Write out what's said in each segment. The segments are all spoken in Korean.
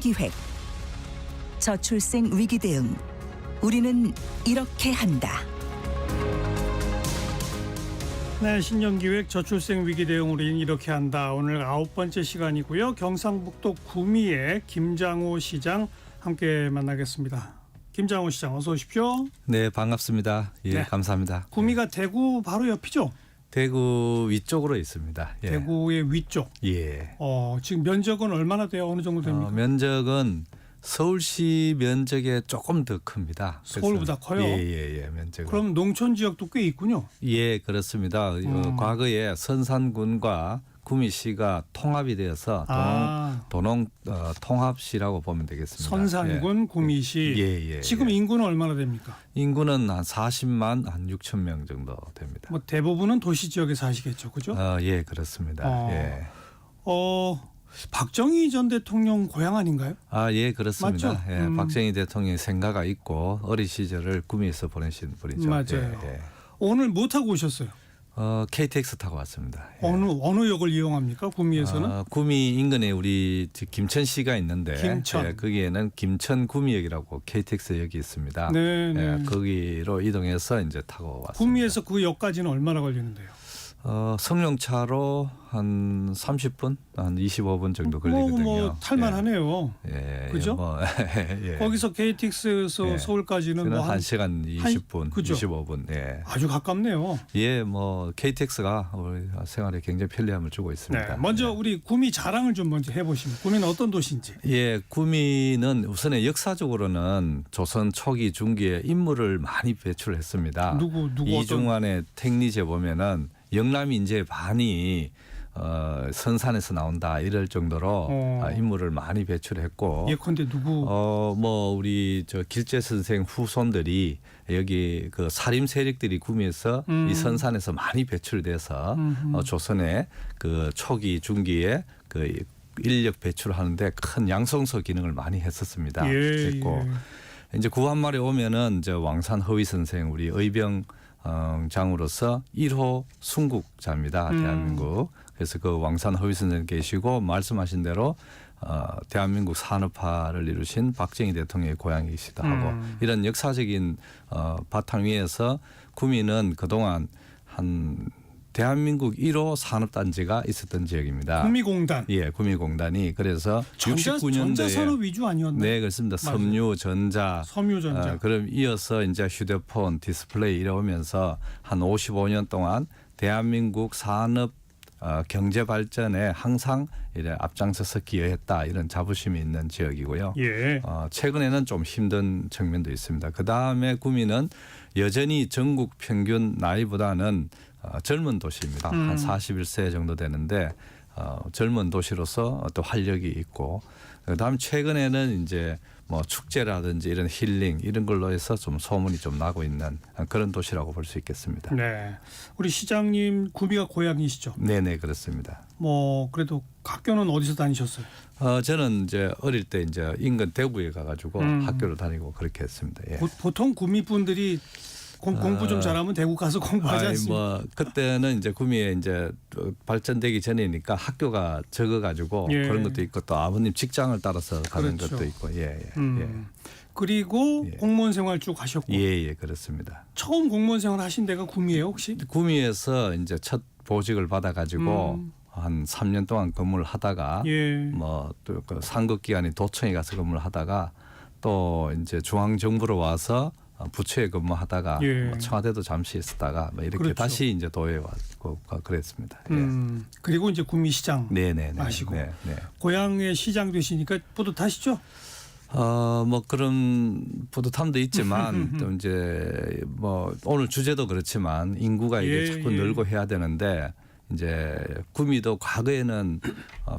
신년기획 저출생 위기 대응 우리는 이렇게 한다. 네, 신년기획 저출생 위기 대응 우리는 이렇게 한다. 오늘 9번째 시간이고요. 경상북도 구미의 김장호 시장 함께 만나겠습니다. 김장호 시장 어서 오십시오. 네, 반갑습니다. 예, 네. 감사합니다. 구미가 대구 바로 옆이죠? 대구 위쪽으로 있습니다. 예. 대구의 위쪽. 예. 지금 면적은 얼마나 돼요? 어느 정도 됩니까? 면적은 서울시 면적에 조금 더 큽니다. 서울보다 커요? 예, 면적은. 그럼 농촌 지역도 꽤 있군요. 예, 그렇습니다. 과거에 선산군과 구미시가 통합이 되어서 도농 통합시라고 보면 되겠습니다. 선산군, 구미시. 예. 지금 인구는 얼마나 됩니까? 인구는 한 40만 한 6천 명 정도 됩니다. 뭐 대부분은 도시 지역에 사시겠죠, 그죠? 예, 그렇습니다. 예. 박정희 전 대통령 고향 아닌가요? 예, 그렇습니다. 맞죠? 예, 박정희 대통령의 생가가 있고 어린 시절을 구미에서 보내신 분이죠. 맞아요. 예. 오늘 뭐 타고 오셨어요? KTX 타고 왔습니다. 예. 어느 역을 이용합니까? 구미에서는? 구미 인근에 우리 김천시가 있는데 김천. 예, 거기에는 김천 구미역이라고 KTX 역이 있습니다. 네. 예, 거기로 이동해서 이제 타고 왔습니다. 구미에서 그 역까지는 얼마나 걸리는데요? 성령차로 한 30분, 한 25분 정도 걸리거든요. 탈만하네요. 예, 그죠? 예. 거기서 KTX에서 예. 서울까지는 뭐 1시간 20분, 그죠? 25분. 예. 아주 가깝네요. 예, KTX가 우리 생활에 굉장히 편리함을 주고 있습니다. 네, 먼저 우리 구미 자랑을 좀 먼저 해보시면 구미는 어떤 도시인지. 예, 구미는 우선에 역사적으로는 조선 초기 중기에 인물을 많이 배출했습니다. 누구 이중환의 택리제 보면은 영남 인재 반이 선산에서 나온다 이럴 정도로 인물을 많이 배출했고. 예컨대 누구? 우리 길재 선생 후손들이 여기 그 사림 세력들이 구미에서 이 선산에서 많이 배출돼서 조선의 그 초기 중기에 그 인력 배출하는데 큰 양성소 기능을 많이 했었습니다. 했고 이제 구한말에 오면은 이제 왕산 허위 선생 우리 의병 장으로서 1호 순국자입니다. 대한민국. 그래서 그 왕산 허위 선생 계시고 말씀하신 대로 대한민국 산업화를 이루신 박정희 대통령의 고향이기도 하고 이런 역사적인 바탕 위에서 구미는 그동안 한 대한민국 1호 산업단지가 있었던 지역입니다. 구미공단. 예, 구미공단이 그래서 69년도에 전자산업 위주 아니었나요? 네, 그렇습니다. 섬유, 전자. 그럼 이어서 이제 휴대폰, 디스플레이 이러면서 한 55년 동안 대한민국 산업 경제 발전에 항상 이래 앞장서서 기여했다 이런 자부심이 있는 지역이고요. 예. 최근에는 좀 힘든 측면도 있습니다. 그 다음에 구미는 여전히 전국 평균 나이보다는 젊은 도시입니다. 한 41세 정도 되는데 젊은 도시로서 또 활력이 있고 그다음 최근에는 이제 뭐 축제라든지 이런 힐링 이런 걸로 해서 좀 소문이 좀 나고 있는 그런 도시라고 볼 수 있겠습니다. 네, 우리 시장님 구미가 고향이시죠? 네네 그렇습니다. 그래도 학교는 어디서 다니셨어요? 저는 이제 어릴 때 이제 인근 대구에 가가지고 학교를 다니고 그렇게 했습니다. 예. 보통 구미 분들이 공부 좀 잘하면 대구 가서 공부하지 않습니까? 그때는 이제 구미에 이제 발전되기 전이니까 학교가 적어가지고 그런 것도 있고 또 아버님 직장을 따라서 가는 것도 있고. 예. 그리고 공무원 생활 쭉 하셨고. 예, 그렇습니다. 처음 공무원 생활 하신 데가 구미예요, 혹시? 구미에서 이제 첫 보직을 받아가지고 한 3년 동안 근무를 하다가 또 그 상급 기관인 도청에 가서 근무를 하다가 또 이제 중앙 정부로 와서 부처에 근무하다가 청와대도 잠시 있었다가 이렇게 다시 이제 도에 왔고 그랬습니다. 그리고 이제 구미시장 하시고 고향의 시장 되시니까 뿌듯하시죠? 그런 뿌듯함도 있지만 또 이제 오늘 주제도 그렇지만 인구가 이게 자꾸 늘고 해야 되는데 이제 구미도 과거에는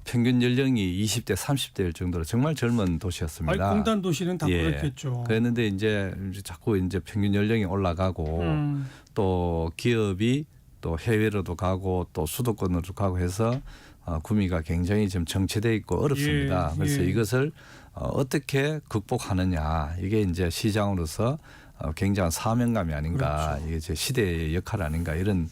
평균 연령이 20대 30대일 정도로 정말 젊은 도시였습니다. 공단 도시는 다 그렇겠죠. 그랬는데 이제 자꾸 이제 평균 연령이 올라가고 또 기업이 또 해외로도 가고 또 수도권으로 가고 해서 구미가 굉장히 지금 정체돼 있고 어렵습니다. 그래서 이것을 어떻게 극복하느냐 이게 이제 시장으로서 굉장한 사명감이 아닌가 이게 제 시대의 역할 아닌가 이런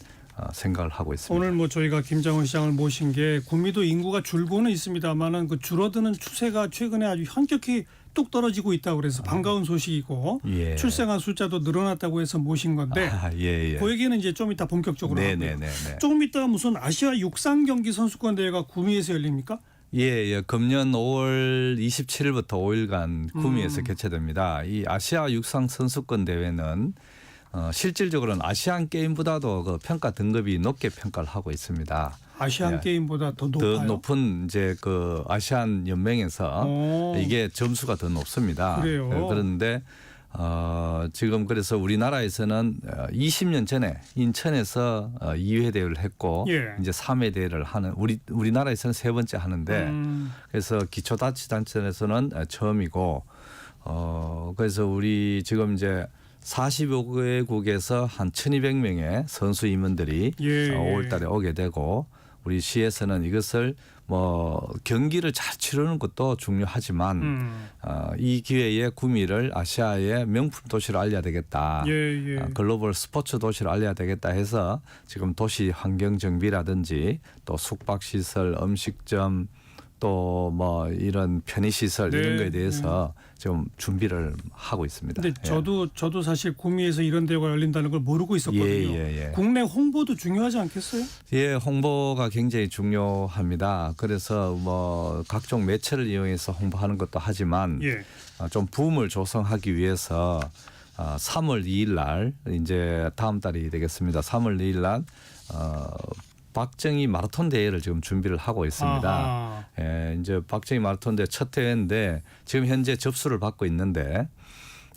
생각을 하고 있습니다. 오늘 뭐 저희가 김장훈 시장을 모신 게 구미도 인구가 줄고는 있습니다만은 그 줄어드는 추세가 최근에 아주 현격히 뚝 떨어지고 있다고 그래서 반가운 소식이고 예. 출생한 숫자도 늘어났다고 해서 모신 건데 예. 그 얘기는 이제 좀 이따 본격적으로 하고요. 네네네. 조금 이따 무슨 아시아 육상 경기 선수권 대회가 구미에서 열립니까? 예. 금년 5월 27일부터 5일간 구미에서 개최됩니다. 이 아시아 육상 선수권 대회는 실질적으로는 아시안 게임보다도 그 평가 등급이 높게 평가를 하고 있습니다. 아시안 예. 게임보다 더 높아요. 더 높은 이제 그 아시안 연맹에서 오. 이게 점수가 더 높습니다. 그래요? 그런데 지금 그래서 우리나라에서는 20년 전에 인천에서 2회 대회를 했고 예. 이제 3회 대회를 하는 우리나라에서는 세 번째 하는데 그래서 기초자치단체에서는 처음이고 그래서 우리 지금 이제 45개국에서 한 1,200명의 선수 임원들이 예. 5월 달에 오게 되고 우리 시에서는 이것을 뭐 경기를 잘 치르는 것도 중요하지만 이 기회에 구미를 아시아의 명품 도시로 알려야 되겠다. 예. 글로벌 스포츠 도시로 알려야 되겠다 해서 지금 도시 환경 정비라든지 또 숙박 시설, 음식점 또 뭐 이런 편의 시설 이런 거에 대해서 좀 준비를 하고 있습니다. 근데 저도 사실 구미에서 이런 대회가 열린다는 걸 모르고 있었거든요. 예. 국내 홍보도 중요하지 않겠어요? 예, 홍보가 굉장히 중요합니다. 그래서 뭐 각종 매체를 이용해서 홍보하는 것도 하지만 예. 좀 붐을 조성하기 위해서 3월 2일 날 이제 다음 달이 되겠습니다. 3월 2일 날 박정희 마라톤 대회를 지금 준비를 하고 있습니다. 아하. 예, 이제 박정희 마라톤 대회 첫 대회인데 지금 현재 접수를 받고 있는데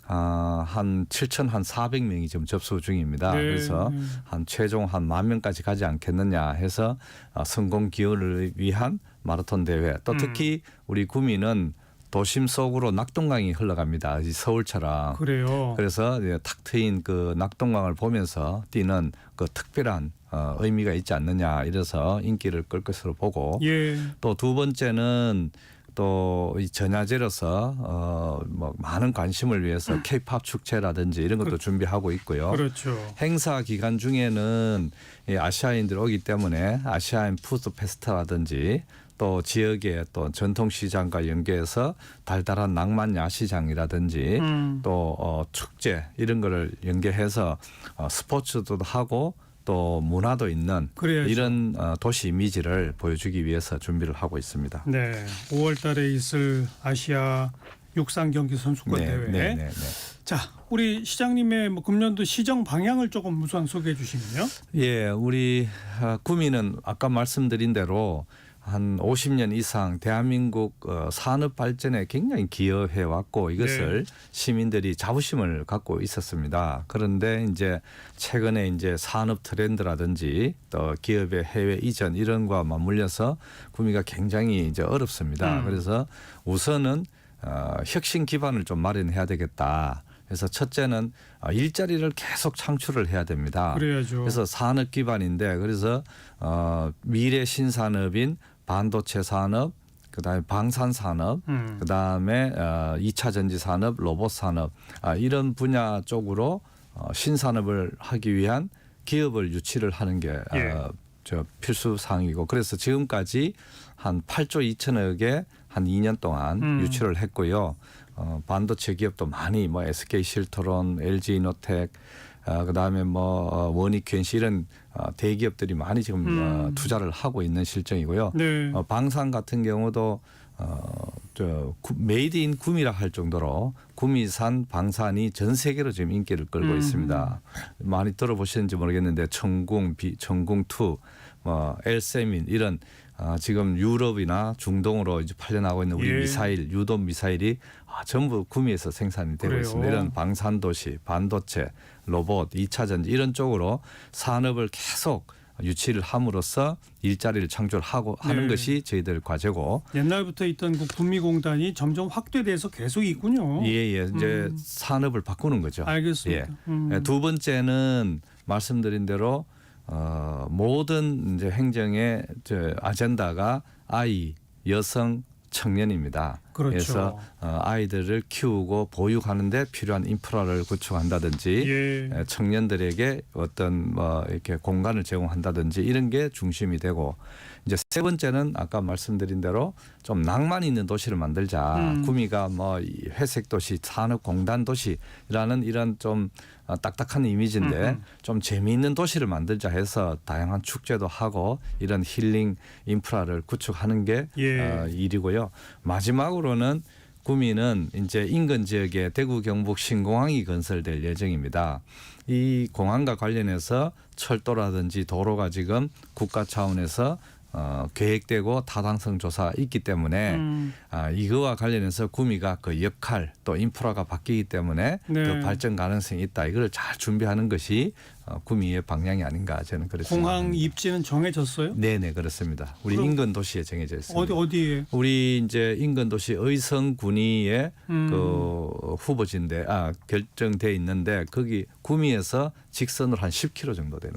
한 7,400명이 지금 접수 중입니다. 네. 그래서 한 최종 한 10,000명까지 가지 않겠느냐 해서 성공 기원을 위한 마라톤 대회. 또 특히 우리 구미는 도심 속으로 낙동강이 흘러갑니다. 이 서울처럼. 그래요. 그래서 탁 트인 그 낙동강을 보면서 뛰는 그 특별한 의미가 있지 않느냐 이래서 인기를 끌 것으로 보고 예. 또 두 번째는 또 이 전야제로서 뭐 많은 관심을 위해서 K-팝 축제라든지 이런 것도 준비하고 있고요. 그렇죠. 행사 기간 중에는 이 아시아인들 오기 때문에 아시아인 푸드 페스타라든지 또 지역의 또 전통시장과 연계해서 달달한 낭만 야시장이라든지 또 축제 이런 거를 연계해서 스포츠도 하고 또 문화도 있는 그래야죠. 이런 도시 이미지를 보여주기 위해서 준비를 하고 있습니다. 네. 5월 달에 있을 아시아 육상 경기 선수권 대회. 네. 자, 우리 시장님의 뭐 금년도 시정 방향을 조금 우선 소개해 주시면요. 예, 우리 구미는 아까 말씀드린 대로 한 50년 이상 대한민국 산업 발전에 굉장히 기여해 왔고 이것을 시민들이 자부심을 갖고 있었습니다. 그런데 이제 최근에 이제 산업 트렌드라든지 또 기업의 해외 이전 이런 거와 맞물려서 구미가 굉장히 이제 어렵습니다. 그래서 우선은 혁신 기반을 좀 마련해야 되겠다. 그래서 첫째는 일자리를 계속 창출을 해야 됩니다. 그래야죠. 그래서 산업 기반인데 그래서 미래 신산업인 반도체 산업, 그다음에 방산 산업, 그다음에 2차 전지 산업, 로봇 산업 이런 분야 쪽으로 신산업을 하기 위한 기업을 유치를 하는 게 필수 사항이고 그래서 지금까지 한 8조 2천억에 한 2년 동안 유치를 했고요. 반도체 기업도 많이 뭐 SK 실트론, LG 이노텍 그다음에 뭐 원익현시 이런 대기업들이 많이 지금 투자를 하고 있는 실정이고요. 네. 방산 같은 경우도 메이드 인 구미라 할 정도로 구미산 방산이 전 세계로 지금 인기를 끌고 있습니다. 많이 들어보시는지 모르겠는데 천궁, 천궁2, 뭐 엘세민 이런 지금 유럽이나 중동으로 이제 팔려나가고 있는 우리 미사일, 유도 미사일이 전부 구미에서 생산이 되고 그래요. 있습니다. 이런 방산 도시, 반도체, 로봇, 2차 전지 이런 쪽으로 산업을 계속 유치를 함으로써 일자리를 창출하고 하는 것이 저희들 과제고. 옛날부터 있던 그 구미공단이 점점 확대돼서 계속 있군요. 예. 이제 산업을 바꾸는 거죠. 알겠습니다. 두 번째는 말씀드린 대로 모든 이제 행정의 아젠다가 아이, 여성, 청년입니다. 그렇죠. 그래서 아이들을 키우고 보육하는데 필요한 인프라를 구축한다든지 예. 청년들에게 어떤 뭐 이렇게 공간을 제공한다든지 이런 게 중심이 되고 이제 세 번째는 아까 말씀드린 대로 좀 낭만 있는 도시를 만들자. 구미가 뭐 회색 도시, 산업 공단 도시라는 이런 좀 딱딱한 이미지인데 좀 재미있는 도시를 만들자 해서 다양한 축제도 하고 이런 힐링 인프라를 구축하는 게 예. 일이고요. 마지막으로는 구미는 이제 인근 지역에 대구 경북 신공항이 건설될 예정입니다. 이 공항과 관련해서 철도라든지 도로가 지금 국가 차원에서 계획되고 타당성 조사 있기 때문에 이거와 관련해서 구미가 그 역할 또 인프라가 바뀌기 때문에 네. 더 발전 가능성이 있다. 이걸 잘 준비하는 것이 구미의 방향이 아닌가 저는 그렇게 공항 생각합니다. 입지는 정해졌어요? 네네 그렇습니다. 우리 그럼 인근 도시에 정해져 있습니다. 어디에? 우리 이제 인근 도시 의성군위의 그 후보지인데 결정돼 있는데 거기 구미에서 직선으로 한 10km 정도 되는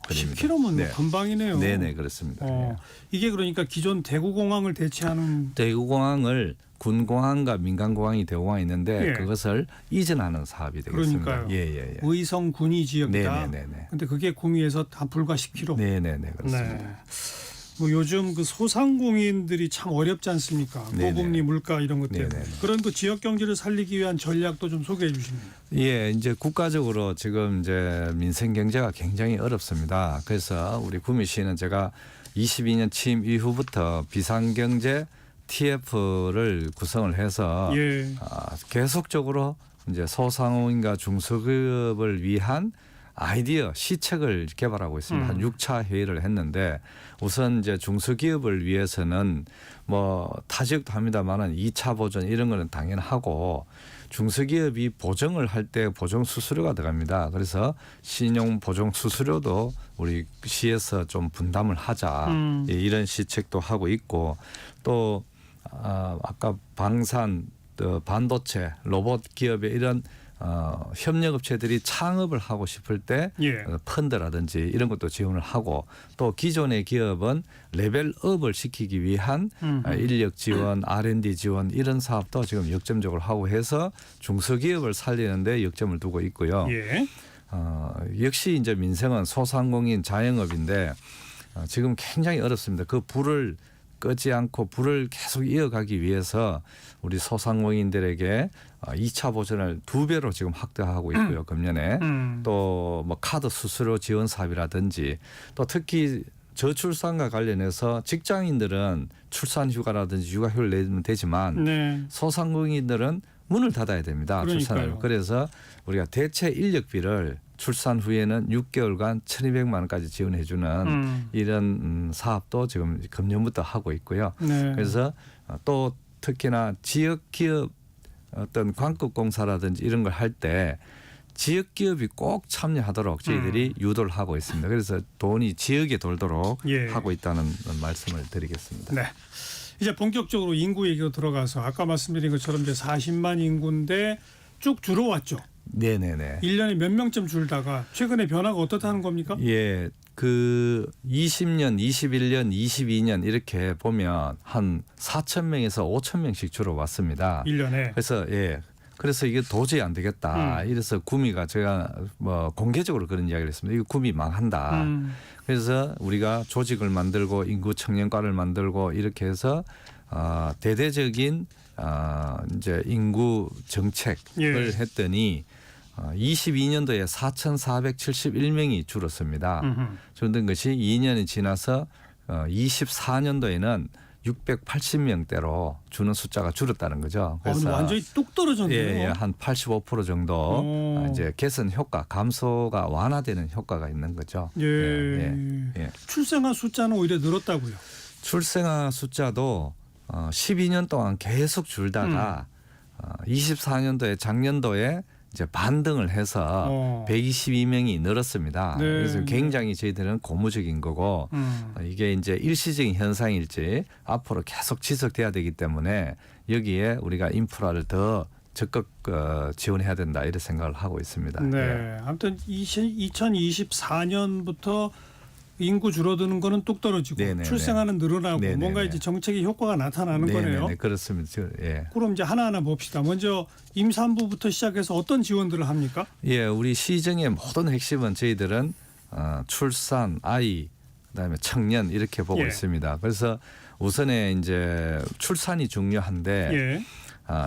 거리입니다. 10km면 네. 금방이네요. 네네 그렇습니다. 예. 이게 그러니까 기존 대구공항을 대체하는 대구공항을 군공항과 민간공항이 대구공항이 있는데 예. 그것을 이전하는 사업이 되겠습니다. 그러니까요. 예예예. 의성 군위 지역이다. 네네네네. 근데 그게 구미에서 한 불과 10km. 네네네 그렇습니다. 네. 뭐 요즘 그 소상공인들이 참 어렵지 않습니까? 네네. 고금리 물가 이런 것 때문에. 네네. 그런 그 지역 경제를 살리기 위한 전략도 좀 소개해 주십니다. 예, 이제 국가적으로 지금 이제 민생 경제가 굉장히 어렵습니다. 그래서 우리 구미시는 제가 22년 취임 이후부터 비상경제 TF를 구성을 해서 예. 계속적으로 이제 소상공인과 중소기업을 위한 아이디어 시책을 개발하고 있습니다. 한 6차 회의를 했는데 우선 이제 중소기업을 위해서는 뭐 타지역도 합니다만은 2차 보전 이런 거는 당연하고 중소기업이 보정을 할 때 보정 수수료가 들어갑니다. 그래서 신용 보정 수수료도 우리 시에서 좀 분담을 하자 예, 이런 시책도 하고 있고 또 아까 방산 또 반도체 로봇 기업의 이런 협력업체들이 창업을 하고 싶을 때 예. 펀드라든지 이런 것도 지원을 하고 또 기존의 기업은 레벨업을 시키기 위한 인력 지원, R&D 지원 이런 사업도 지금 역점적으로 하고 해서 중소기업을 살리는데 역점을 두고 있고요. 예. 역시 이제 민생은 소상공인 자영업인데 지금 굉장히 어렵습니다. 그 불을 끄지 않고 불을 계속 이어가기 위해서 우리 소상공인들에게 2차 보전을 2배로 지금 확대하고 있고요. 금년에 또 뭐 카드 수수료 지원 사업이라든지 또 특히 저출산과 관련해서 직장인들은 출산 휴가라든지 육아휴를 내면 되지만 네. 소상공인들은 문을 닫아야 됩니다. 출산을. 그래서 우리가 대체 인력비를 출산 후에는 6개월간 1,200만 원까지 지원해 주는 이런 사업도 지금 금년부터 하고 있고요. 네. 그래서 또 특히나 지역 기업 어떤 광급공사라든지 이런 걸 할 때 지역 기업이 꼭 참여하도록 저희들이 유도를 하고 있습니다. 그래서 돈이 지역에 돌도록 예. 하고 있다는 말씀을 드리겠습니다. 네. 이제 본격적으로 인구 얘기로 들어가서 아까 말씀드린 것처럼 이제 40만 인구인데 쭉 줄어왔죠. 네네네. 1년에 몇 명쯤 줄다가 최근에 변화가 어떻다는 겁니까? 예, 그 20년, 21년, 22년 이렇게 보면 한 4천 명에서 5천 명씩 줄어왔습니다. 1년에. 그래서 그래서 이게 도저히 안 되겠다. 이래서 구미가 제가 뭐 공개적으로 그런 이야기를 했습니다. 이거 구미 망한다. 그래서 우리가 조직을 만들고 인구 청년과를 만들고 이렇게 해서 대대적인 이제 인구 정책을 했더니 22년도에 4,471명이 줄었습니다. 줄어든 것이 2년이 지나서 24년도에는 680명대로 주는 숫자가 줄었다는 거죠. 그래서 완전히 뚝 떨어졌네요. 예, 한 85% 정도 이제 개선 효과, 감소가 완화되는 효과가 있는 거죠. 예. 출생아 숫자는 오히려 늘었다고요. 출생아 숫자도 12년 동안 계속 줄다가 24년도에 작년도에 이제 반등을 해서 122명이 늘었습니다. 네. 그래서 굉장히 저희들은 고무적인 거고 이게 이제 일시적인 현상일지 앞으로 계속 지속돼야 되기 때문에 여기에 우리가 인프라를 더 적극 지원해야 된다 이런 생각을 하고 있습니다. 네. 아무튼 2024년부터 인구 줄어드는 거는 뚝 떨어지고 네네네. 출생하는 늘어나고 네네네. 뭔가 이제 정책의 효과가 나타나는 거네요. 네네네. 그렇습니다. 예. 그럼 이제 하나하나 봅시다. 먼저 임산부부터 시작해서 어떤 지원들을 합니까? 예, 우리 시정의 모든 핵심은 저희들은 출산, 아이, 그다음에 청년 이렇게 보고 예. 있습니다. 그래서 우선에 이제 출산이 중요한데 예.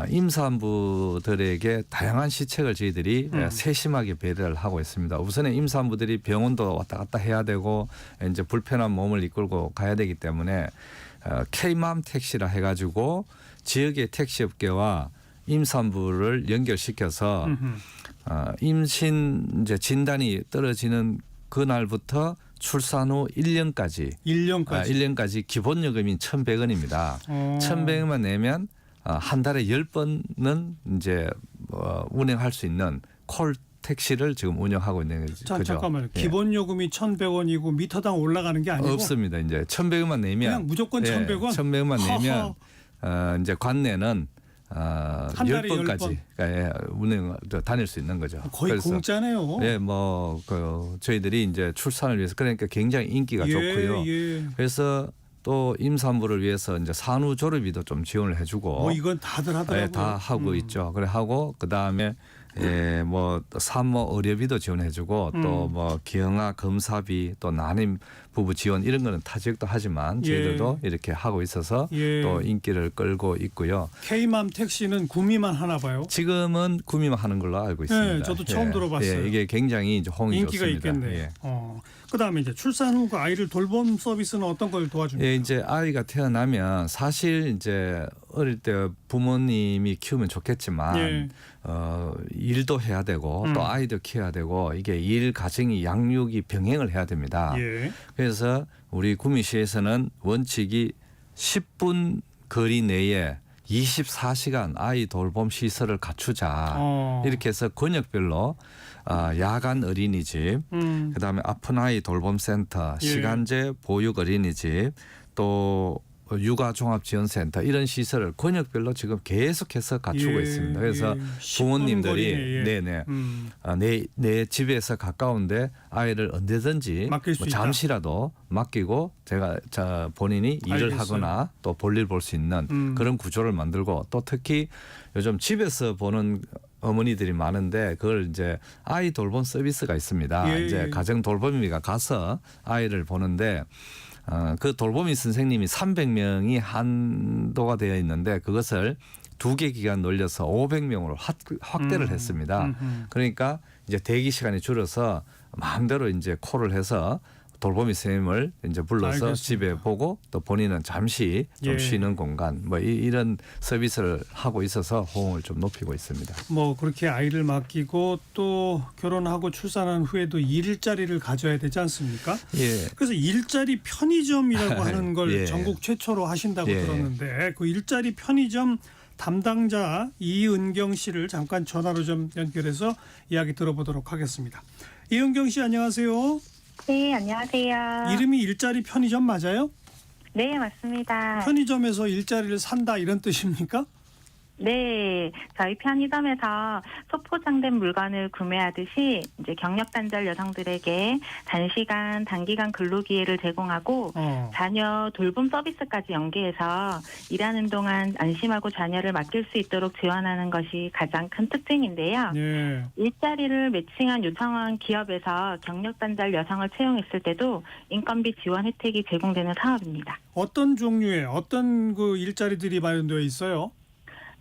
임산부들에게 다양한 시책을 저희들이 세심하게 배려를 하고 있습니다. 우선에 임산부들이 병원도 왔다 갔다 해야 되고 이제 불편한 몸을 이끌고 가야 되기 때문에 K맘 택시라 해가지고 지역의 택시 업계와 임산부를 연결시켜서 임신 이제 진단이 떨어지는 그날부터 출산 후 1년까지 1년까지 기본 요금이 1,100원입니다. 1,100원만 내면 한 달에 10번은 이제 운행할 수 있는 콜 택시를 지금 운영하고 있는 거죠. 자, 잠깐만요. 기본 요금이 1,100원이고 미터당 올라가는 게 아니고 없습니다. 이제 1,100원만 내면 그냥 무조건 1,100원. 1,100원만 내면 이제 관내는 한 달에 10번까지 운행 다닐 수 있는 거죠. 거의 그래서 공짜네요. 네, 저희들이 이제 출산을 위해서 그러니까 굉장히 인기가 좋고요. 예. 그래서 또 임산부를 위해서 이제 산후 조리비도 좀 지원을 해주고. 이건 다들 하더라고요. 네, 다 하고 있죠. 그래 하고 그 다음에 산모 의료비도 지원해주고 또 뭐 기형아 검사비 또 난임 부부 지원 이런 거는 타 지역도 하지만 저희들도 이렇게 하고 있어서 또 인기를 끌고 있고요. K맘 택시는 구미만 하나 봐요. 지금은 구미만 하는 걸로 알고 있습니다. 네, 저도 처음 들어봤어요. 이게 굉장히 이제 호응이 인기가 좋습니다. 있겠네요. 그다음에 이제 출산 후 그 아이를 돌봄 서비스는 어떤 걸 도와줍니까? 예, 이제 아이가 태어나면 사실 이제 어릴 때 부모님이 키우면 좋겠지만 일도 해야 되고 또 아이도 키워야 되고 이게 일 가정이 양육이 병행을 해야 됩니다. 그래서 우리 구미시에서는 원칙이 10분 거리 내에 24시간 아이 돌봄 시설을 갖추자. 이렇게 해서 권역별로 야간 어린이집, 그다음에 아픈 아이 돌봄센터, 시간제 보육 어린이집, 또 육아종합지원센터 이런 시설을 권역별로 지금 계속해서 갖추고 있습니다. 그래서 부모님들이 내 집에서 가까운데 아이를 언제든지 잠시라도 맡기고 본인이 일을 하거나 또 볼일 볼 수 있는 그런 구조를 만들고 또 특히 요즘 집에서 보는 어머니들이 많은데 그걸 이제 아이 돌봄 서비스가 있습니다. 이제 가정 돌봄이가 가서 아이를 보는데 그 돌보미 선생님이 300명이 한도가 되어 있는데 그것을 2개 기간 놀려서 500명으로 확대를 했습니다. 그러니까 이제 대기 시간이 줄어서 마음대로 이제 콜을 해서 돌보미 선생님을 이제 불러서 집에 보고 또 본인은 잠시 좀 쉬는 공간 뭐 이런 서비스를 하고 있어서 호응을 좀 높이고 있습니다. 뭐 그렇게 아이를 맡기고 또 결혼하고 출산한 후에도 일자리를 가져야 되지 않습니까? 그래서 일자리 편의점이라고 하는 걸 전국 최초로 하신다고 들었는데 그 일자리 편의점 담당자 이은경 씨를 잠깐 전화로 좀 연결해서 이야기 들어보도록 하겠습니다. 이은경 씨 안녕하세요. 네, 안녕하세요. 이름이 일자리 편의점 맞아요? 네, 맞습니다. 편의점에서 일자리를 산다 이런 뜻입니까? 네, 저희 편의점에서 소포장된 물건을 구매하듯이 이제 경력 단절 여성들에게 단시간, 단기간 근로 기회를 제공하고 자녀 돌봄 서비스까지 연계해서 일하는 동안 안심하고 자녀를 맡길 수 있도록 지원하는 것이 가장 큰 특징인데요. 일자리를 매칭한 요청한 기업에서 경력 단절 여성을 채용했을 때도 인건비 지원 혜택이 제공되는 사업입니다. 어떤 종류의 어떤 그 일자리들이 마련되어 있어요?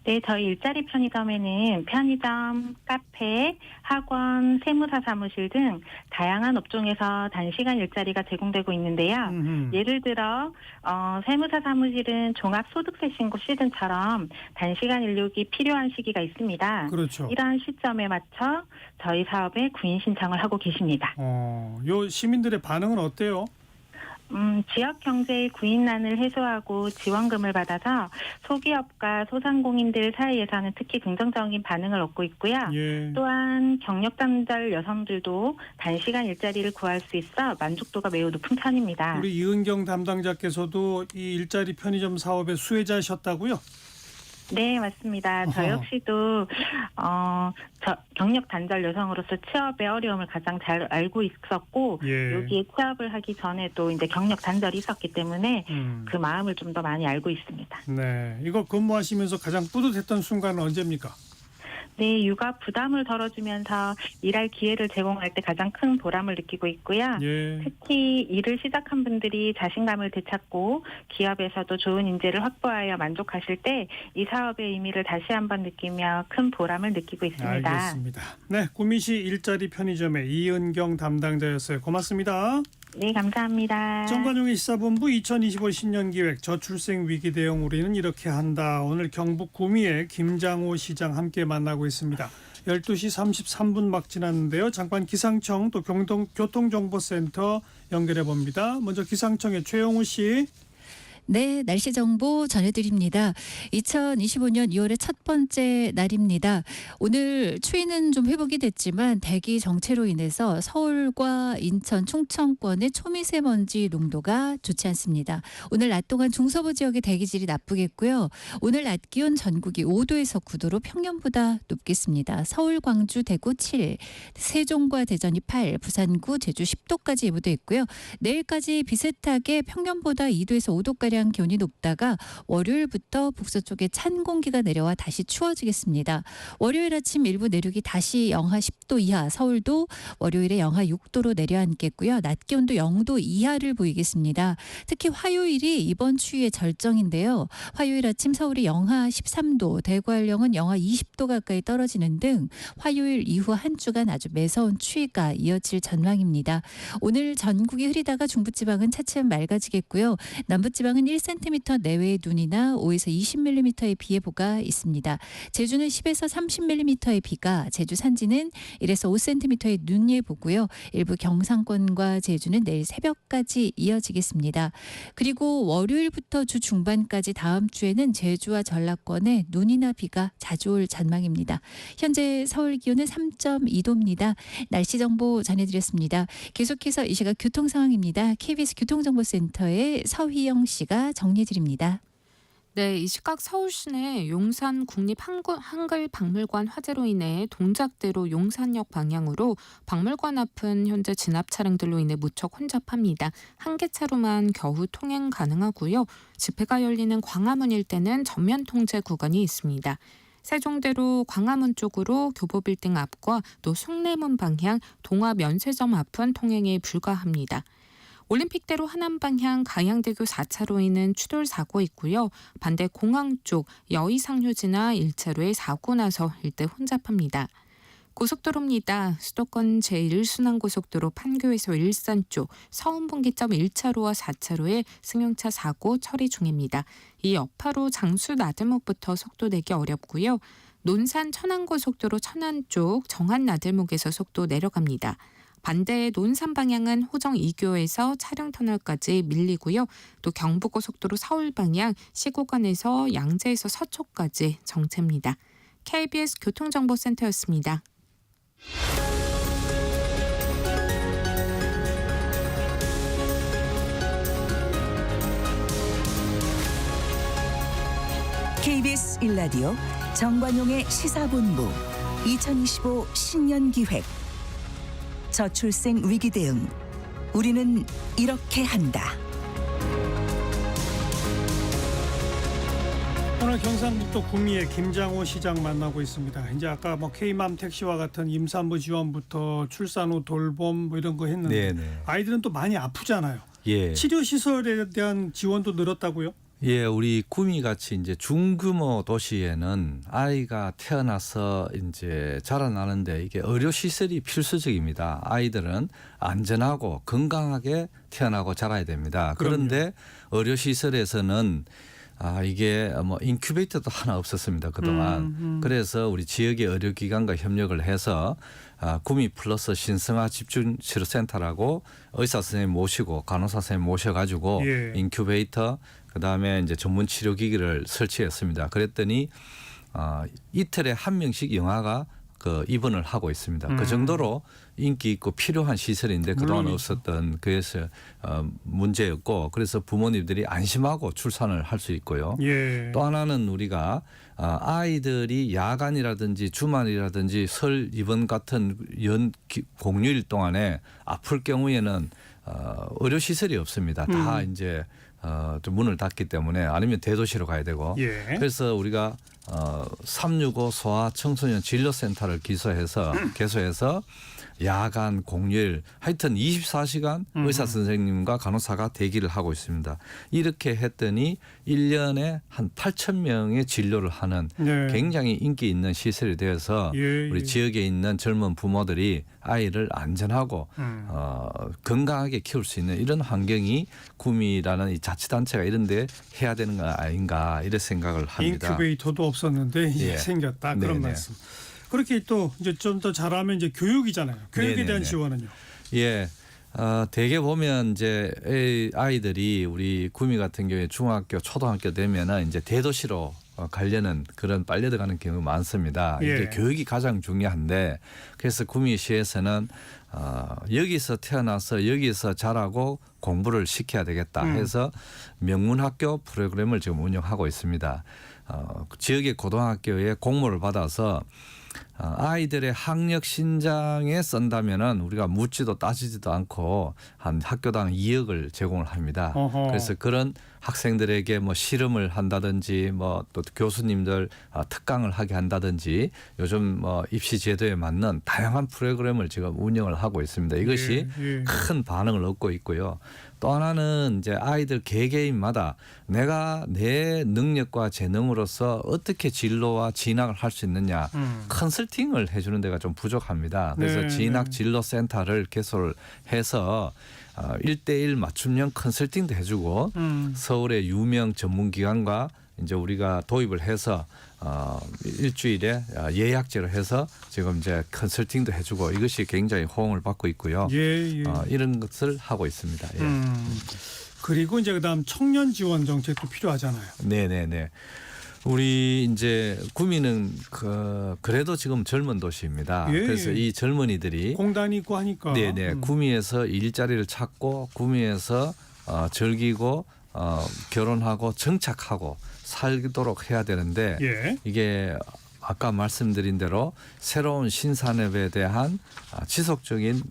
네, 저희 일자리 편의점에는 편의점, 카페, 학원, 세무사 사무실 등 다양한 업종에서 단시간 일자리가 제공되고 있는데요. 예를 들어 세무사 사무실은 종합소득세 신고 시즌처럼 단시간 인력이 필요한 시기가 있습니다. 그렇죠. 이러한 시점에 맞춰 저희 사업에 구인 신청을 하고 계십니다. 요 시민들의 반응은 어때요? 지역 경제의 구인난을 해소하고 지원금을 받아서 소기업과 소상공인들 사이에서는 특히 긍정적인 반응을 얻고 있고요. 또한 경력 단절 여성들도 단시간 일자리를 구할 수 있어 만족도가 매우 높은 편입니다. 우리 이은경 담당자께서도 이 일자리 편의점 사업의 수혜자셨다고요? 네, 맞습니다. 저 어허. 역시도 경력 단절 여성으로서 취업의 어려움을 가장 잘 알고 있었고 예. 여기에 취업을 하기 전에도 이제 경력 단절이 있었기 때문에 그 마음을 좀 더 많이 알고 있습니다. 네, 이거 근무하시면서 가장 뿌듯했던 순간은 언제입니까? 네, 육아 부담을 덜어주면서 일할 기회를 제공할 때 가장 큰 보람을 느끼고 있고요. 예. 특히 일을 시작한 분들이 자신감을 되찾고 기업에서도 좋은 인재를 확보하여 만족하실 때 이 사업의 의미를 다시 한번 느끼며 큰 보람을 느끼고 있습니다. 알겠습니다. 네, 구미시 일자리 편의점의 이은경 담당자였어요. 고맙습니다. 네, 감사합니다. 정관용의 시사본부 2025 신년기획 저출생 위기 대응 우리는 이렇게 한다. 오늘 경북 구미의 김장호 시장 함께 만나고 있습니다. 12시 33분 막 지났는데요. 잠깐 기상청 또 교통정보센터 연결해 봅니다. 먼저 기상청의 최용우 씨. 네, 날씨 정보 전해드립니다. 2025년 2월의 첫 번째 날입니다. 오늘 추위는 좀 회복이 됐지만 대기 정체로 인해서 서울과 인천, 충청권의 초미세먼지 농도가 좋지 않습니다. 오늘 낮 동안 중서부 지역의 대기질이 나쁘겠고요. 오늘 낮 기온 전국이 5도에서 9도로 평년보다 높겠습니다. 서울, 광주, 대구 7, 세종과 대전이 8, 부산구, 제주 10도까지 예보돼 있고요. 내일까지 비슷하게 평년보다 2도에서 5도까지 기온이 높다가 월요일부터 북서쪽에 찬 공기가 내려와 다시 추워지겠습니다. 월요일 아침 일부 내륙이 다시 영하 10도 이하, 서울도 월요일에 영하 6도로 내려앉겠고요. 낮 기온도 0도 이하를 보이겠습니다. 특히 화요일이 이번 추위의 절정인데요. 화요일 아침 서울이 영하 13도, 대구 한령은 영하 20도 가까이 떨어지는 등 화요일 이후 한 주간 아주 매서운 추위가 이어질 전망입니다. 오늘 전국이 흐리다가 중부지방은 차츰 맑아지겠고요. 남부지방은 1cm 내외의 눈이나 5에서 20mm의 비 예보가 있습니다. 제주는 10에서 30mm의 비가, 제주 산지는 1에서 5cm의 눈 예보고요. 일부 경상권과 제주는 내일 새벽까지 이어지겠습니다. 그리고 월요일부터 주 중반까지 다음 주에는 제주와 전라권에 눈이나 비가 자주 올 전망입니다. 현재 서울 기온은 3.2도입니다. 날씨 정보 전해드렸습니다. 계속해서 이 시각 교통 상황입니다. KBS 교통정보센터의 서희영 씨가 정리해드립니다. 네, 이 시각 서울 시내 용산 국립 한글박물관 화재로 인해 동작대로 용산역 방향으로 박물관 앞은 현재 진압 차량들로 인해 무척 혼잡합니다. 한 개 차로만 겨우 통행 가능하고요. 집회가 열리는 광화문 일대는 전면 통제 구간이 있습니다. 세종대로 광화문 쪽으로 교보빌딩 앞과 또 숭례문 방향 동화면세점 앞은 통행이 불가합니다. 올림픽대로 하남 방향 가양대교 4차로에는 추돌 사고 있고요. 반대 공항 쪽 여의상류 지나 1차로에 사고 나서 일대 혼잡합니다. 고속도로입니다. 수도권 제1순환고속도로 판교에서 일산 쪽 서운분기점 1차로와 4차로에 승용차 사고 처리 중입니다. 이 여파로 장수 나들목부터 속도 내기 어렵고요. 논산 천안고속도로 천안 쪽 정안 나들목에서 속도 내려갑니다. 반대 논산 방향은 호정 2교에서 차량터널까지 밀리고요. 또 경부고속도로 서울 방향 시구간에서 양재에서 서초까지 정체입니다. KBS 교통정보센터였습니다. KBS 1라디오 정관용의 시사본부 2025 신년기획 저출생 위기 대응 우리는 이렇게 한다. 오늘 경상북도 구미의 김장호 시장 만나고 있습니다. 이제 아까 뭐 K맘 택시와 같은 임산부 지원부터 출산 후 돌봄 뭐 이런 거 했는데 네네. 아이들은 또 많이 아프잖아요. 예. 치료 시설에 대한 지원도 늘었다고요? 예, 우리 구미 같이 이제 중규모 도시에는 아이가 태어나서 이제 자라나는데 이게 의료 시설이 필수적입니다. 아이들은 안전하고 건강하게 태어나고 자라야 됩니다. 그런데 의료 시설에서는 이게 뭐 인큐베이터도 하나 없었습니다 그동안. 그래서 우리 지역의 의료기관과 협력을 해서 구미 플러스 신성화 집중치료센터라고 의사 선생님 모시고 간호사 선생님 모셔가지고 예. 인큐베이터 그다음에 이제 전문 치료기기를 설치했습니다. 그랬더니 이틀에 한 명씩 영아가 그 입원을 하고 있습니다. 그 정도로 인기 있고 필요한 시설인데 그동안 물론이죠. 없었던 그래서 문제였고 그래서 부모님들이 안심하고 출산을 할 수 있고요. 예. 또 하나는 우리가 아이들이 야간이라든지 주말이라든지 설 입원 같은 공휴일 동안에 아플 경우에는 의료 시설이 없습니다. 다 이제 좀 문을 닫기 때문에 아니면 대도시로 가야 되고 예. 그래서 우리가 365 소아 청소년 진료센터를 개소해서 야간 공휴일 하여튼 24시간 의사 선생님과 간호사가 대기를 하고 있습니다. 이렇게 했더니 1년에 한 8천 명의 진료를 하는 네. 굉장히 인기 있는 시설이 되어서 예, 우리 예. 지역에 있는 젊은 부모들이 아이를 안전하고 건강하게 키울 수 있는 이런 환경이 구미라는 이 자치단체가 이런 데 해야 되는 거 아닌가 이런 생각을 합니다. 인큐베이터도 없었는데 이제 예. 생겼다 그런 네네. 말씀. 그렇게 또 이제 좀 더 잘하면 이제 교육이잖아요. 교육에 네네네. 대한 지원은요. 예. 대개 보면 이제 아이들이 우리 구미 같은 경우에 중학교, 초등학교 되면은 이제 대도시로 가려는 그런 빨려 들어가는 경우가 많습니다. 예. 이게 교육이 가장 중요한데 그래서 구미시에서는 여기서 태어나서 여기서 자라고 공부를 시켜야 되겠다 해서 명문학교 프로그램을 지금 운영하고 있습니다. 지역의 고등학교에 공모를 받아서 아이들의 학력 신장에 쓴다면은 우리가 묻지도 따지지도 않고 한 학교당 2억을 제공을 합니다. 어허. 그래서 그런 학생들에게 뭐 실험을 한다든지 뭐 또 교수님들 특강을 하게 한다든지 요즘 뭐 입시 제도에 맞는 다양한 프로그램을 지금 운영을 하고 있습니다. 이것이 예, 예. 큰 반응을 얻고 있고요. 또 하나는 이제 아이들 개개인마다 내가 내 능력과 재능으로서 어떻게 진로와 진학을 할 수 있느냐 컨설팅을 해주는 데가 좀 부족합니다. 그래서 네, 진학 네. 진로 센터를 개설을 해서 1대1 맞춤형 컨설팅도 해주고 서울의 유명 전문기관과 이제 우리가 도입을 해서 일주일에 예약제로 해서 지금 이제 컨설팅도 해주고 이것이 굉장히 호응을 받고 있고요. 예, 예. 이런 것을 하고 있습니다. 예. 그리고 이제 그다음 청년 지원 정책도 필요하잖아요. 네네네. 우리 이제 구미는 그래도 지금 젊은 도시입니다. 예, 그래서 예. 이 젊은이들이 공단이 있고 하니까. 네네 구미에서 일자리를 찾고 구미에서 즐기고 결혼하고 정착하고 살도록 해야 되는데 예. 이게 아까 말씀드린 대로 새로운 신산업에 대한 지속적인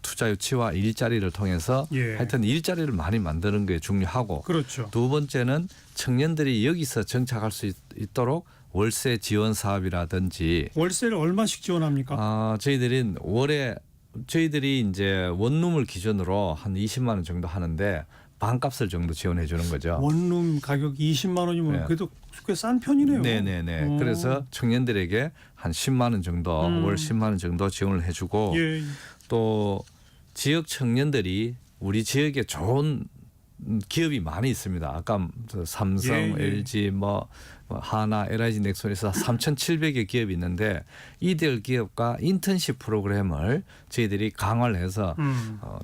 투자 유치와 일자리를 통해서 예. 하여튼 일자리를 많이 만드는 게 중요하고 그렇죠. 두 번째는 청년들이 여기서 정착할 수 있도록 월세 지원 사업이라든지 월세를 얼마씩 지원합니까? 저희들이 이제 원룸을 기준으로 한 20만 원 정도 하는데 반값을 정도 지원해 주는 거죠. 원룸 가격 20만 원이면 네. 그래도 꽤 싼 편이네요. 네네네. 그래서 청년들에게 한 10만 원 정도 월 10만 원 정도 지원을 해주고 예. 또 지역 청년들이 우리 지역에 좋은 기업이 많이 있습니다. 아까 삼성, 예, 예. LG, 뭐 하나, LIG, 넥슨에서 3,700여 기업이 있는데 이들 기업과 인턴십 프로그램을 저희들이 강화를 해서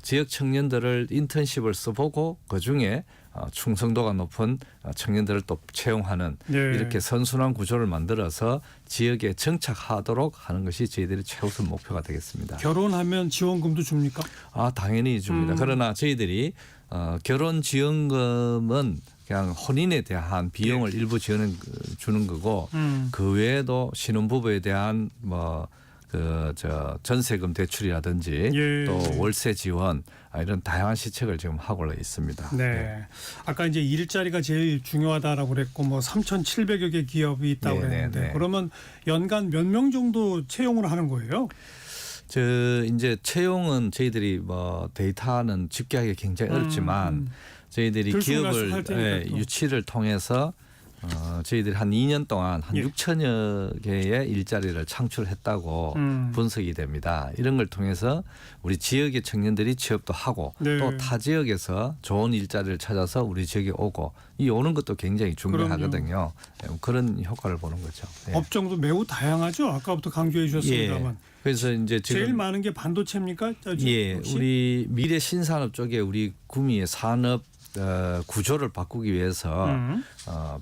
지역 청년들을 인턴십을 써보고 그중에 충성도가 높은 청년들을 또 채용하는 예. 이렇게 선순환 구조를 만들어서 지역에 정착하도록 하는 것이 저희들의 최우선 목표가 되겠습니다. 결혼하면 지원금도 줍니까? 당연히 줍니다. 그러나 저희들이 결혼 지원금은 그냥 혼인에 대한 비용을 일부 주는 거고 그 외에도 신혼부부에 대한 전세금 대출이라든지 예. 또 월세 지원 이런 다양한 시책을 지금 하고 있습니다. 네. 아까 이제 일자리가 제일 중요하다라고 그랬고 뭐 3,700여 개 기업이 있다고 네, 그랬는데 네, 네. 그러면 연간 몇 명 정도 채용을 하는 거예요? 이제 채용은 저희들이 데이터는 집계하기 굉장히 어렵지만 저희들이 들쑥날쑥 할 기업을 테니까 또. 유치를 통해서 저희들이 한 2년 동안 한 예. 6천여 개의 일자리를 창출했다고 분석이 됩니다. 이런 걸 통해서 우리 지역의 청년들이 취업도 하고 네. 또 타 지역에서 좋은 일자리를 찾아서 우리 지역에 오고 이 오는 것도 굉장히 중요하거든요. 그런 효과를 보는 거죠. 예. 업종도 매우 다양하죠. 아까부터 강조해 주셨습니다만. 예. 그래서 이제 지금 제일 많은 게 반도체입니까? 예, 혹시? 우리 미래 신산업 쪽에 우리 구미의 산업 구조를 바꾸기 위해서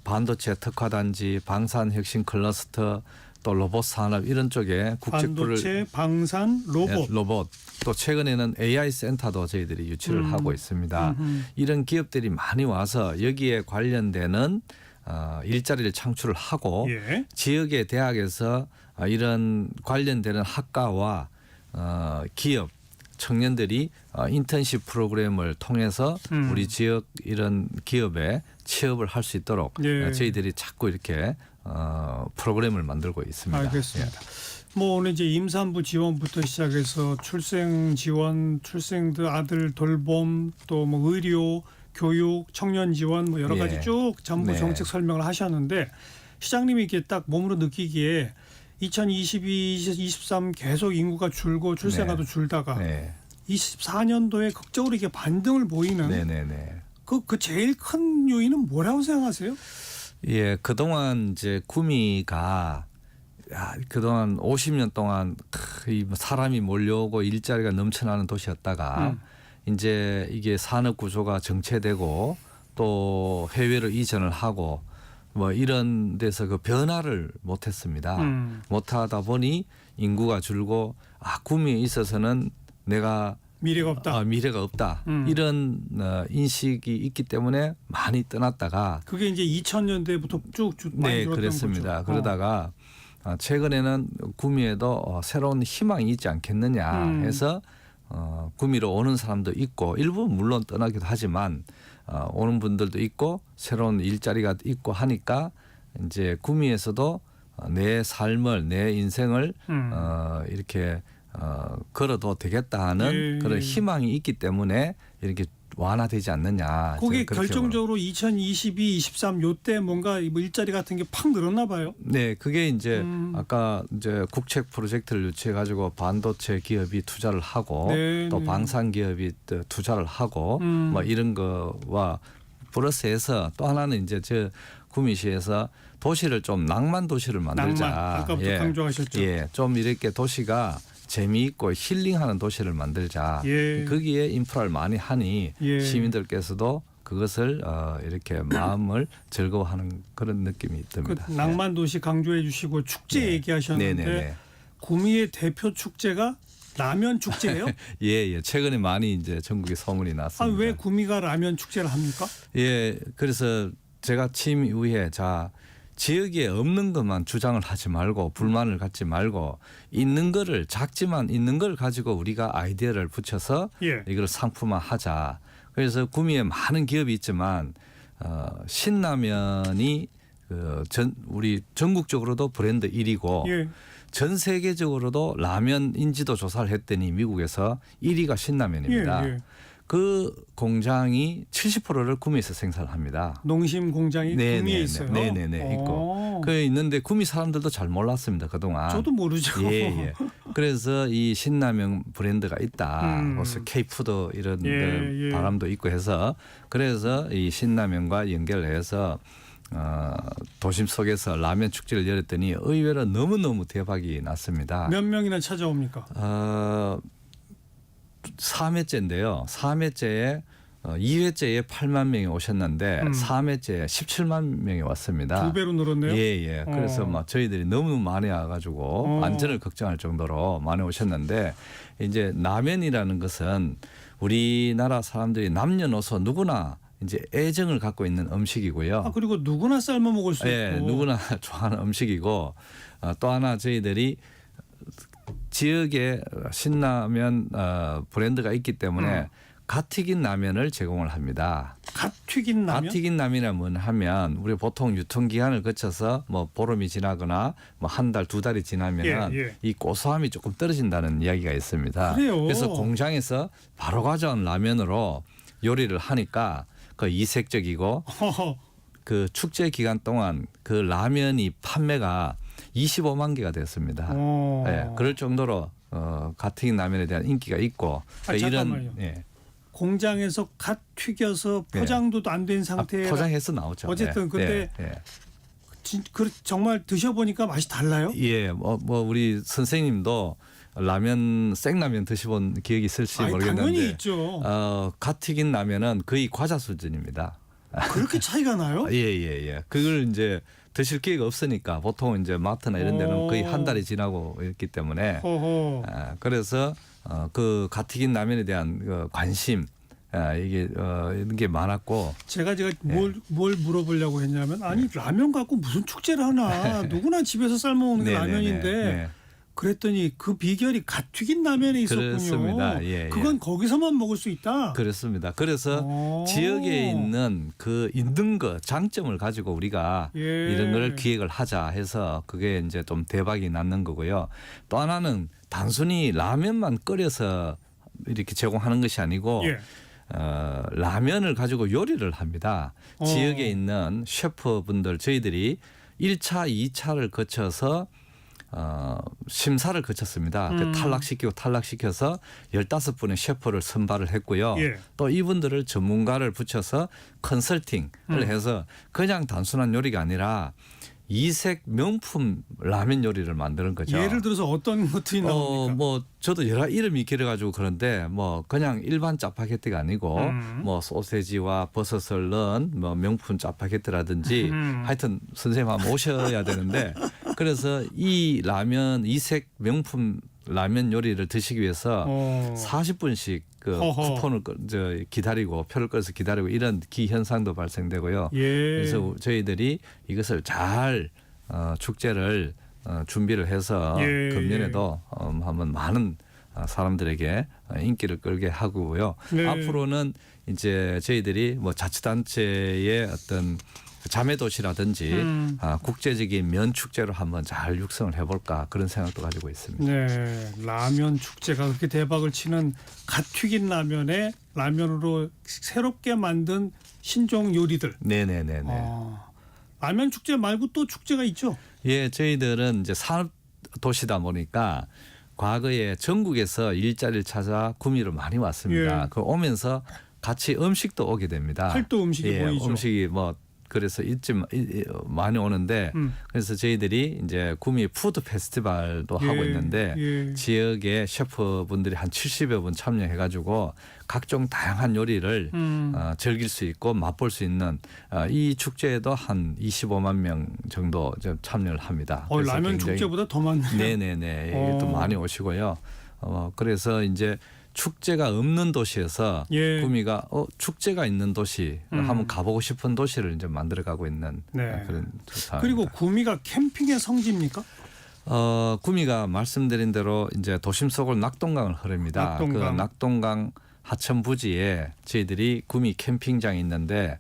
반도체 특화단지, 방산혁신 클러스터, 또 로봇 산업 이런 쪽에 국책부를 반도체, 방산, 로봇. 예, 로봇 또 최근에는 AI 센터도 저희들이 유치를 하고 있습니다. 이런 기업들이 많이 와서 여기에 관련되는 일자리를 창출을 하고 예. 지역의 대학에서 이런 관련되는 학과와 기업 청년들이 인턴십 프로그램을 통해서 우리 지역 이런 기업에 취업을 할 수 있도록 예. 저희들이 자꾸 이렇게 프로그램을 만들고 있습니다. 알겠습니다. 뭐 오늘 이제 임산부 지원부터 시작해서 출생 지원, 출생들 아들 돌봄, 또 뭐 의료, 교육, 청년 지원 뭐 여러 가지 예. 쭉 전부 네. 정책 설명을 하셨는데 시장님이 이렇게 딱 몸으로 느끼기에 2022, 23 계속 인구가 줄고 출생아도 네. 줄다가 네. 24년도에 극적으로 이렇게 반등을 보이는 네네네. 그 제일 큰 요인은 뭐라고 생각하세요? 예, 그동안 이제 구미가 그동안 50년 동안 이 사람이 몰려오고 일자리가 넘쳐나는 도시였다가 이제 이게 산업 구조가 정체되고 또 해외로 이전을 하고 뭐 이런 데서 그 변화를 못했습니다. 못하다 보니 인구가 줄고 구미에 있어서는 내가 미래가 없다. 미래가 없다. 이런 인식이 있기 때문에 많이 떠났다가 그게 이제 2000년대부터 쭉 많이 네, 줄었던 그랬습니다. 거죠. 그러다가 최근에는 구미에도 새로운 희망이 있지 않겠느냐 해서 구미로 오는 사람도 있고 일부 물론 떠나기도 하지만 오는 분들도 있고 새로운 일자리가 있고 하니까 이제 구미에서도 내 삶을 내 인생을 이렇게 걸어도 되겠다 하는 예, 그런 예. 희망이 있기 때문에 이렇게 완화되지 않느냐. 그게 저는 그렇게 결정적으로 2022, 23 요때 뭔가 뭐 일자리 같은 게 팍 늘었나 봐요. 네, 그게 이제 아까 이제 국책 프로젝트를 유치해 가지고 반도체 기업이 투자를 하고 네, 또 네. 방산 기업이 또 투자를 하고 뭐 이런 거와 플러스해서 또 하나는 이제 저 구미시에서 도시를 좀 낭만 도시를 만들자. 낭만 아까부터 강조하셨죠. 예, 좀 이렇게 도시가 재미있고 힐링하는 도시를 만들자. 예. 거기에 인프라를 많이 하니 예. 시민들께서도 그것을 이렇게 마음을 즐거워하는 그런 느낌이 그 듭니다. 낭만 도시 강조해 주시고 축제 네. 얘기하셨는데 네네네. 구미의 대표 축제가 라면 축제예요? 예. 최근에 많이 이제 전국에 소문이 났습니다. 왜 구미가 라면 축제를 합니까? 예, 그래서 제가 취임 이후에 지역에 없는 것만 주장을 하지 말고 불만을 갖지 말고 있는 거를 작지만 있는 걸 가지고 우리가 아이디어를 붙여서 예. 이걸 상품화하자. 그래서 구미에 많은 기업이 있지만 신라면이 우리 전국적으로도 브랜드 1위고 예. 전 세계적으로도 라면 인지도 조사를 했더니 미국에서 1위가 신라면입니다. 예. 그 공장이 70%를 구미에서 생산합니다. 농심 공장이 구미에 있어요. 네네네 있고 그 있는데 구미 사람들도 잘 몰랐습니다 그동안. 저도 모르죠. 예. 그래서 이 신라면 브랜드가 있다. 그래서 K푸드 이런 예. 바람도 있고 해서 그래서 이 신라면과 연결해서 도심 속에서 라면 축제를 열었더니 의외로 너무너무 대박이 났습니다. 몇 명이나 찾아옵니까? 3회째인데요. 3회째에 2회째에 8만 명이 오셨는데 3회째에 17만 명이 왔습니다. 2배로 늘었네요. 예. 그래서 막 저희들이 너무 많이 와가지고 안전을 걱정할 정도로 많이 오셨는데 이제 라면이라는 것은 우리나라 사람들이 남녀노소 누구나 이제 애정을 갖고 있는 음식이고요. 그리고 누구나 삶아 먹을 수 예, 있고. 누구나 좋아하는 음식이고 또 하나 저희들이 지역에 신라면 브랜드가 있기 때문에 갓 튀긴 라면을 제공을 합니다. 갓 튀긴 라면? 갓 튀긴 라면이라면 하면 우리 보통 유통기한을 거쳐서 뭐 보름이 지나거나 뭐 한 달, 두 달이 지나면 예. 이 고소함이 조금 떨어진다는 이야기가 있습니다. 그래요. 그래서 공장에서 바로 가져온 라면으로 요리를 하니까 그 이색적이고 그 축제 기간 동안 그 라면이 판매가 25만 개가 됐습니다. 예, 그럴 정도로 갓 튀긴 라면에 대한 인기가 있고 잠깐만요. 예. 공장에서 갓 튀겨서 포장도 안 된 상태에 포장해서 나오죠. 어쨌든 근데 예. 정말 드셔보니까 맛이 달라요? 예, 뭐 우리 선생님도 라면 생라면 드셔본 기억이 있을지 모르겠는데 당연히 있죠. 갓 튀긴 라면은 거의 과자 수준입니다. 그렇게 차이가 나요? 예. 그걸 이제 드실 기회가 없으니까 보통 이제 마트나 이런 데는 거의 한 달이 지나고 있기 때문에 그래서 그 갓 튀긴 라면에 대한 그 관심 이게 이런 게 많았고 제가 뭘 물어보려고 했냐면 아니 라면 갖고 무슨 축제를 하나 누구나 집에서 삶아 먹는 게 라면인데 그랬더니 그 비결이 갓 튀긴 라면에 있었군요. 그렇습니다. 예, 그건 거기서만 먹을 수 있다. 그렇습니다. 그래서 지역에 있는 그 있는 거 장점을 가지고 우리가 이런 걸 기획을 하자 해서 그게 이제 좀 대박이 났는 거고요. 또 하나는 단순히 라면만 끓여서 이렇게 제공하는 것이 아니고 라면을 가지고 요리를 합니다. 지역에 있는 셰프분들 저희들이 1차, 2차를 거쳐서 심사를 거쳤습니다. 탈락시켜서 15분의 셰프를 선발을 했고요. 또 이분들을 전문가를 붙여서 컨설팅을 해서 그냥 단순한 요리가 아니라 이색 명품 라면 요리를 만드는 거죠. 예를 들어서 어떤 것들이 나옵니까? 뭐 저도 여러 이름이 길어가지고 그런데 뭐 그냥 일반 짜파게티가 아니고 뭐 소세지와 버섯을 넣은 뭐 명품 짜파게티라든지 하여튼 선생님 한번 오셔야 되는데 그래서 이 라면 이색 명품 라면 요리를 드시기 위해서 40분씩 그 쿠폰을 기다리고 표를 끊어서 기다리고 이런 기현상도 발생되고요. 그래서 저희들이 이것을 잘 축제를 준비를 해서 금년에도 한번 많은 사람들에게 인기를 끌게 하고요. 앞으로는 이제 저희들이 뭐 자치단체의 어떤 자매도시라든지 국제적인 면 축제로 한번 잘 육성을 해볼까 그런 생각도 가지고 있습니다. 네, 라면 축제가 그렇게 대박을 치는 갓 튀긴 라면에 라면으로 새롭게 만든 신종 요리들. 네네네네. 라면 축제 말고 또 축제가 있죠? 예, 저희들은 이제 산업 도시다 보니까 과거에 전국에서 일자리를 찾아 구미를 많이 왔습니다. 그 오면서 같이 음식도 오게 됩니다. 팔도 음식이 보이죠. 음식이 뭐 그래서 이쯤 많이 오는데 그래서 저희들이 이제 구미 푸드 페스티벌도 하고 있는데 지역의 셰프분들이 한 70여 분 참여해가지고 각종 다양한 요리를 즐길 수 있고 맛볼 수 있는 이 축제에도 한 25만 명 정도 참여를 합니다. 라면 축제보다 더 많네요. 네네네. 또 많이 오시고요. 그래서 이제 축제가 없는 도시에서 구미가 축제가 있는 도시 한번 가보고 싶은 도시를 이제 만들어가고 있는 그런 상황입니다. 그리고 구미가 캠핑의 성지입니까? 구미가 말씀드린 대로 이제 도심 속을 낙동강을 흐릅니다. 그 낙동강 하천 부지에 저희들이 구미 캠핑장이 있는데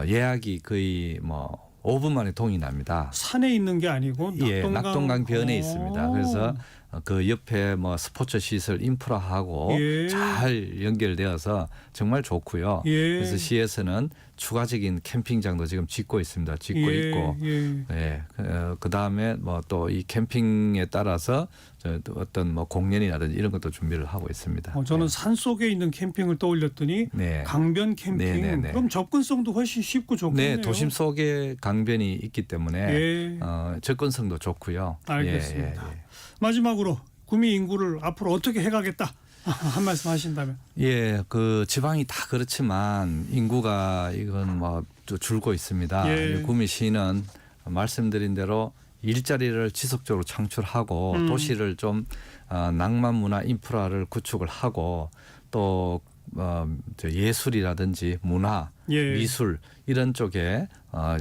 예약이 거의 뭐 5분 만에 동이 납니다. 산에 있는 게 아니고 낙동강 변에 있습니다. 그래서 그 옆에 뭐 스포츠 시설 인프라하고 잘 연결되어서 정말 좋고요. 그래서 시에서는 추가적인 캠핑장도 지금 짓고 있습니다. 짓고 있고, 그 다음에 뭐 또 이 캠핑에 따라서 어떤 뭐 공연이라든지 이런 것도 준비를 하고 있습니다. 저는 산 속에 있는 캠핑을 떠올렸더니 강변 캠핑. 그럼 접근성도 훨씬 쉽고 좋겠네요. 네, 도심 속에 강변이 있기 때문에 접근성도 좋고요. 알겠습니다. 마지막으로 구미 인구를 앞으로 어떻게 해가겠다 한 말씀 하신다면. 그 지방이 다 그렇지만 인구가 이건 뭐 줄고 있습니다. 구미시는 말씀드린 대로 일자리를 지속적으로 창출하고 도시를 좀 낭만 문화 인프라를 구축을 하고 또 예술이라든지 문화, 미술 이런 쪽에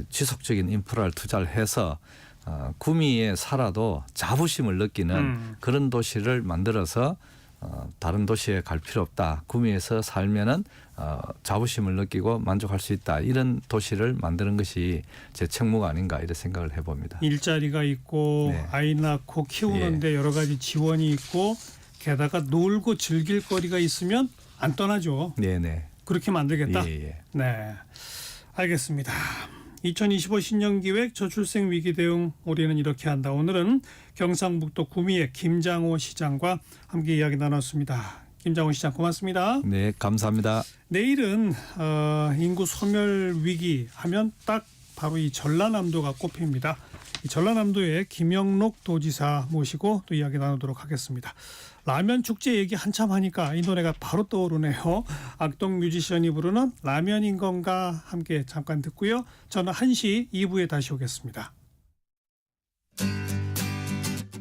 지속적인 인프라를 투자를 해서 구미에 살아도 자부심을 느끼는 그런 도시를 만들어서 다른 도시에 갈 필요 없다. 구미에서 살면은 자부심을 느끼고 만족할 수 있다. 이런 도시를 만드는 것이 제 책무가 아닌가 이런 생각을 해봅니다. 일자리가 있고 아이 낳고 키우는데 여러 가지 지원이 있고 게다가 놀고 즐길 거리가 있으면 안 떠나죠. 네네. 그렇게 만들겠다. 네, 알겠습니다. 2025 신년기획 저출생 위기 대응 우리는 이렇게 한다. 오늘은 경상북도 구미의 김장호 시장과 함께 이야기 나눴습니다. 김장호 시장 고맙습니다. 네, 감사합니다. 내일은 인구 소멸 위기 하면 딱 바로 이 전라남도가 꼽힙니다. 전라남도의 김영록 도지사 모시고 또 이야기 나누도록 하겠습니다. 라면 축제 얘기 한참 하니까 이 노래가 바로 떠오르네요. 악동 뮤지션이 부르는 라면인 건가 함께 잠깐 듣고요. 저는 1시 2부에 다시 오겠습니다.